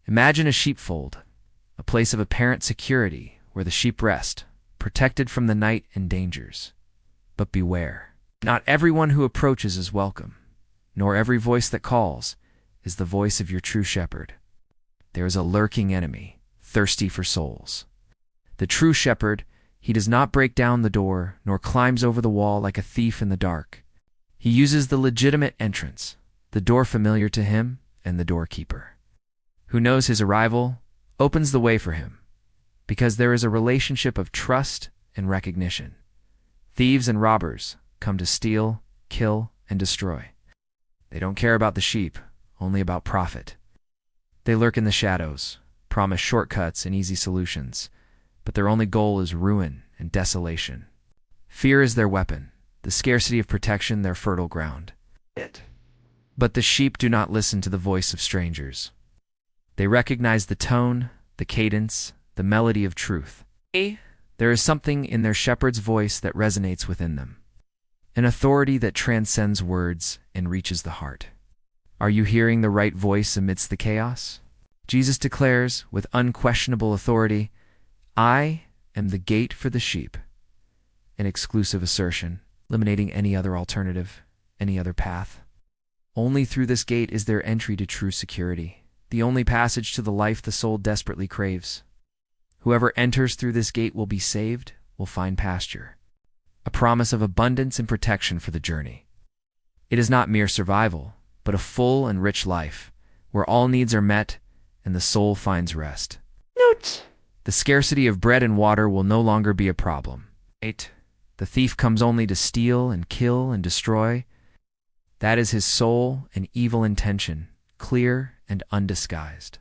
Imagine a sheepfold, a place of apparent security where the sheep rest, protected from the night and dangers. But beware. Not everyone who approaches is welcome, nor every voice that calls is the voice of your true shepherd. There is a lurking enemy, thirsty for souls. The true shepherd, he does not break down the door, nor climbs over the wall like a thief in the dark. He uses the legitimate entrance, the door familiar to him, and the doorkeeper, who knows his arrival, opens the way for him, because there is a relationship of trust and recognition. Thieves and robbers come to steal, kill, and destroy. They don't care about the sheep, only about profit. They lurk in the shadows, promise shortcuts and easy solutions, but their only goal is ruin and desolation. Fear is their weapon, the scarcity of protection their fertile ground. But the sheep do not listen to the voice of strangers. They recognize the tone, the cadence, the melody of truth. There is something in their shepherd's voice that resonates within them, an authority that transcends words and reaches the heart. Are you hearing the right voice amidst the chaos? Jesus declares with unquestionable authority, "I am the gate for the sheep," an exclusive assertion, eliminating any other alternative, any other path. Only through this gate is there entry to true security, the only passage to the life the soul desperately craves. Whoever enters through this gate will be saved, will find pasture, a promise of abundance and protection for the journey. It is not mere survival, but a full and rich life, where all needs are met and the soul finds rest. Note: The scarcity of bread and water will no longer be a problem. 8. The thief comes only to steal and kill and destroy. That is his sole and evil intention, clear and undisguised.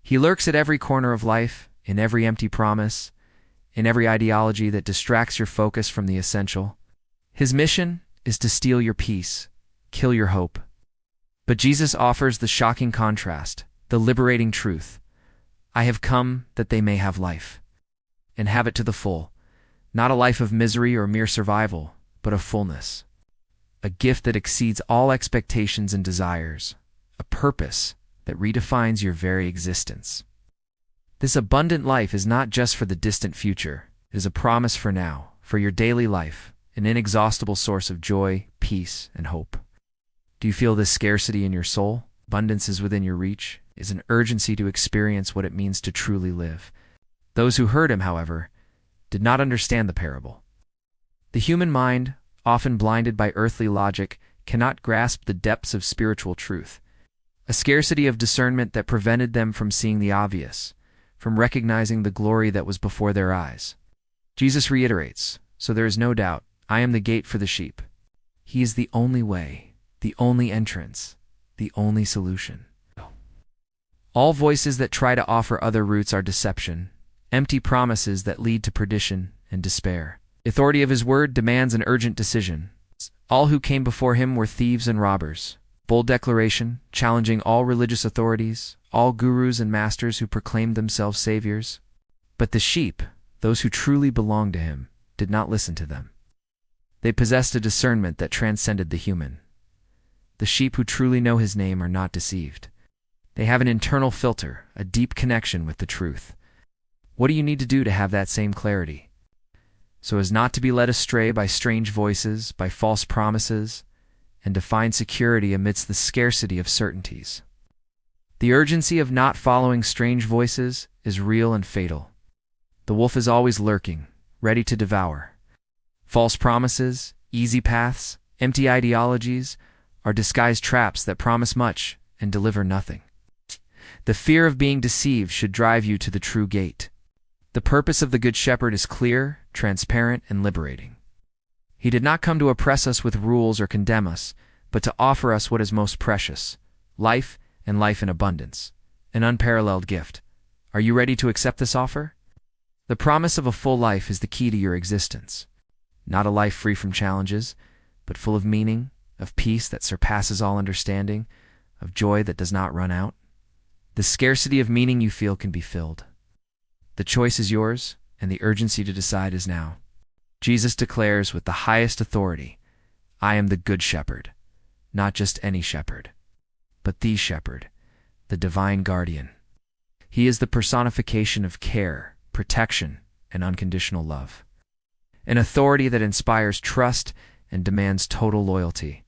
He lurks at every corner of life, in every empty promise, in every ideology that distracts your focus from the essential. His mission is to steal your peace, kill your hope. But Jesus offers the shocking contrast, the liberating truth. I have come that they may have life, and have it to the full. Not a life of misery or mere survival, but of fullness. A gift that exceeds all expectations and desires, a purpose that redefines your very existence. This abundant life is not just for the distant future. It is a promise for now, for your daily life, an inexhaustible source of joy, peace, and hope. Do you feel this scarcity in your soul? Abundance is within your reach, is an urgency to experience what it means to truly live. Those who heard him, however, did not understand the parable. The human mind, often blinded by earthly logic, cannot grasp the depths of spiritual truth. A scarcity of discernment that prevented them from seeing the obvious, from recognizing the glory that was before their eyes. Jesus reiterates, so there is no doubt, I am the gate for the sheep. He is the only way, the only entrance, the only solution. All voices that try to offer other routes are deception, empty promises that lead to perdition and despair. The authority of his word demands an urgent decision. All who came before him were thieves and robbers. Bold declaration, challenging all religious authorities, all gurus and masters who proclaimed themselves saviors. But the sheep, those who truly belonged to him, did not listen to them. They possessed a discernment that transcended the human. The sheep who truly know his name are not deceived. They have an internal filter, a deep connection with the truth. What do you need to do to have that same clarity? So as not to be led astray by strange voices, by false promises, and to find security amidst the scarcity of certainties. The urgency of not following strange voices is real and fatal. The wolf is always lurking, ready to devour. False promises, easy paths, empty ideologies are disguised traps that promise much and deliver nothing. The fear of being deceived should drive you to the true gate. The purpose of the Good Shepherd is clear, transparent, and liberating. He did not come to oppress us with rules or condemn us, but to offer us what is most precious, life and life in abundance, an unparalleled gift. Are you ready to accept this offer? The promise of a full life is the key to your existence. Not a life free from challenges, but full of meaning, of peace that surpasses all understanding, of joy that does not run out. The scarcity of meaning you feel can be filled. The choice is yours, and the urgency to decide is now. Jesus declares with the highest authority, I am the Good Shepherd, not just any shepherd, but the shepherd, the divine guardian. He is the personification of care, protection, and unconditional love. An authority that inspires trust and demands total loyalty.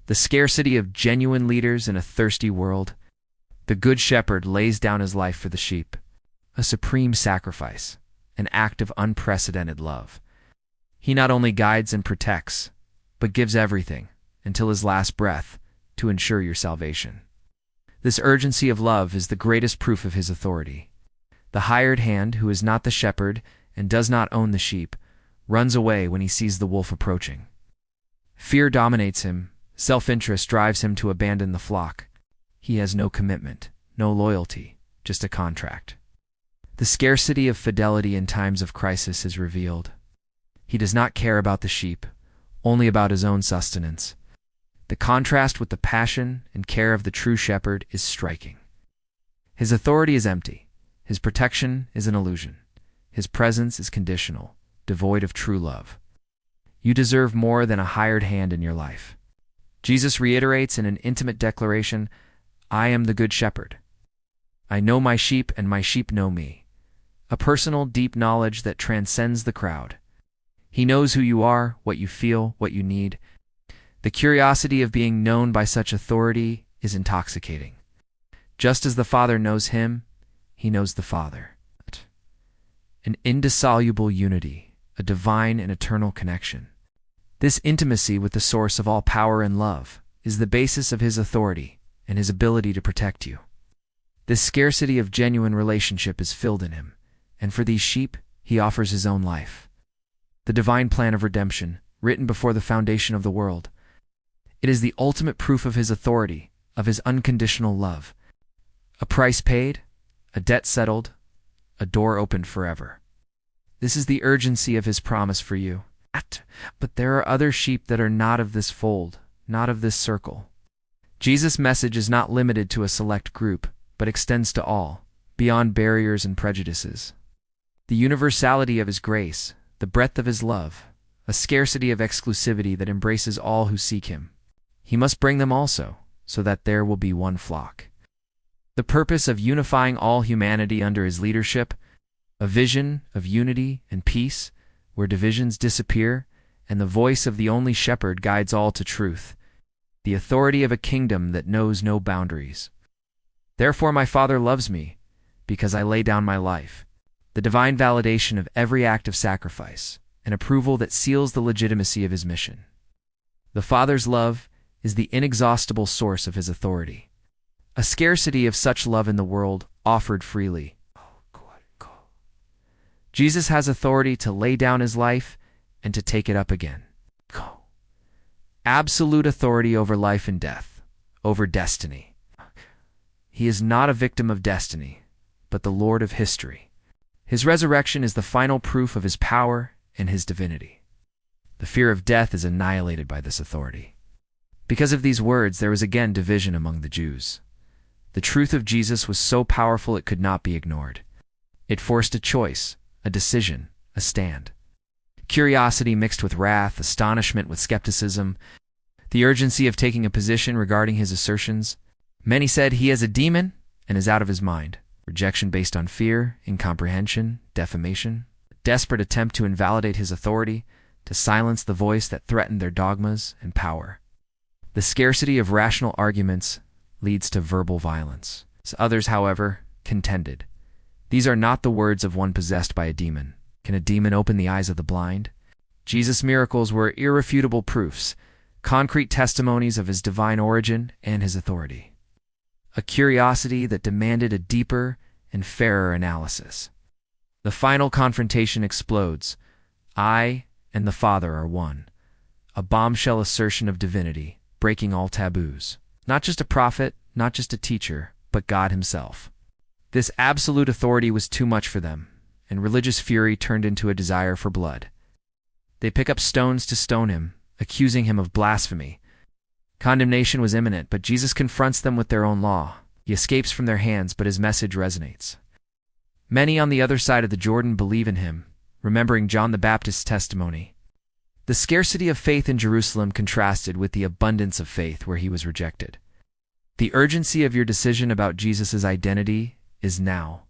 The scarcity of genuine leaders in a thirsty world. The Good Shepherd lays down his life for the sheep. A supreme sacrifice, an act of unprecedented love. He not only guides and protects, but gives everything, until his last breath, to ensure your salvation. This urgency of love is the greatest proof of his authority. The hired hand, who is not the shepherd and does not own the sheep, runs away when he sees the wolf approaching. Fear dominates him, self-interest drives him to abandon the flock. He has no commitment, no loyalty, just a contract. The scarcity of fidelity in times of crisis is revealed. He does not care about the sheep, only about his own sustenance. The contrast with the passion and care of the true shepherd is striking. His authority is empty. His protection is an illusion. His presence is conditional, devoid of true love. You deserve more than a hired hand in your life. Jesus reiterates in an intimate declaration, "I am the good shepherd. I know my sheep and my sheep know me." A personal, deep knowledge that transcends the crowd. He knows who you are, what you feel, what you need. The curiosity of being known by such authority is intoxicating. Just as the Father knows him, he knows the Father. An indissoluble unity, a divine and eternal connection. This intimacy with the source of all power and love is the basis of his authority and his ability to protect you. This scarcity of genuine relationship is filled in him, and for these sheep, he offers his own life. The divine plan of redemption, written before the foundation of the world. It is the ultimate proof of his authority, of his unconditional love. A price paid, a debt settled, a door opened forever. This is the urgency of his promise for you. But there are other sheep that are not of this fold, not of this circle. Jesus' message is not limited to a select group, but extends to all, beyond barriers and prejudices. The universality of his grace, the breadth of his love, a scarcity of exclusivity that embraces all who seek him. He must bring them also, so that there will be one flock. The purpose of unifying all humanity under his leadership, a vision of unity and peace, where divisions disappear, and the voice of the only shepherd guides all to truth, the authority of a kingdom that knows no boundaries. Therefore my Father loves me, because I lay down my life, the divine validation of every act of sacrifice, an approval that seals the legitimacy of his mission. The Father's love is the inexhaustible source of his authority. A scarcity of such love in the world, offered freely. Jesus has authority to lay down his life and to take it up again. Absolute authority over life and death, over destiny. He is not a victim of destiny, but the Lord of history. His resurrection is the final proof of his power and his divinity. The fear of death is annihilated by this authority. Because of these words, there was again division among the Jews. The truth of Jesus was so powerful it could not be ignored. It forced a choice, a decision, a stand. Curiosity mixed with wrath, astonishment with skepticism, the urgency of taking a position regarding his assertions. Many said he is a demon and is out of his mind. Rejection based on fear, incomprehension, defamation, a desperate attempt to invalidate his authority, to silence the voice that threatened their dogmas and power. The scarcity of rational arguments leads to verbal violence. Others, however, contended. These are not the words of one possessed by a demon. Can a demon open the eyes of the blind? Jesus' miracles were irrefutable proofs, concrete testimonies of his divine origin and his authority. A curiosity that demanded a deeper and fairer analysis. The final confrontation explodes. I and the Father are one. A bombshell assertion of divinity, breaking all taboos. Not just a prophet, not just a teacher, but God himself. This absolute authority was too much for them, and religious fury turned into a desire for blood. They pick up stones to stone him, accusing him of blasphemy. Condemnation was imminent, but Jesus confronts them with their own law. He escapes from their hands, but his message resonates. Many on the other side of the Jordan believe in him, remembering John the Baptist's testimony. The scarcity of faith in Jerusalem contrasted with the abundance of faith where he was rejected. The urgency of your decision about Jesus' identity is now.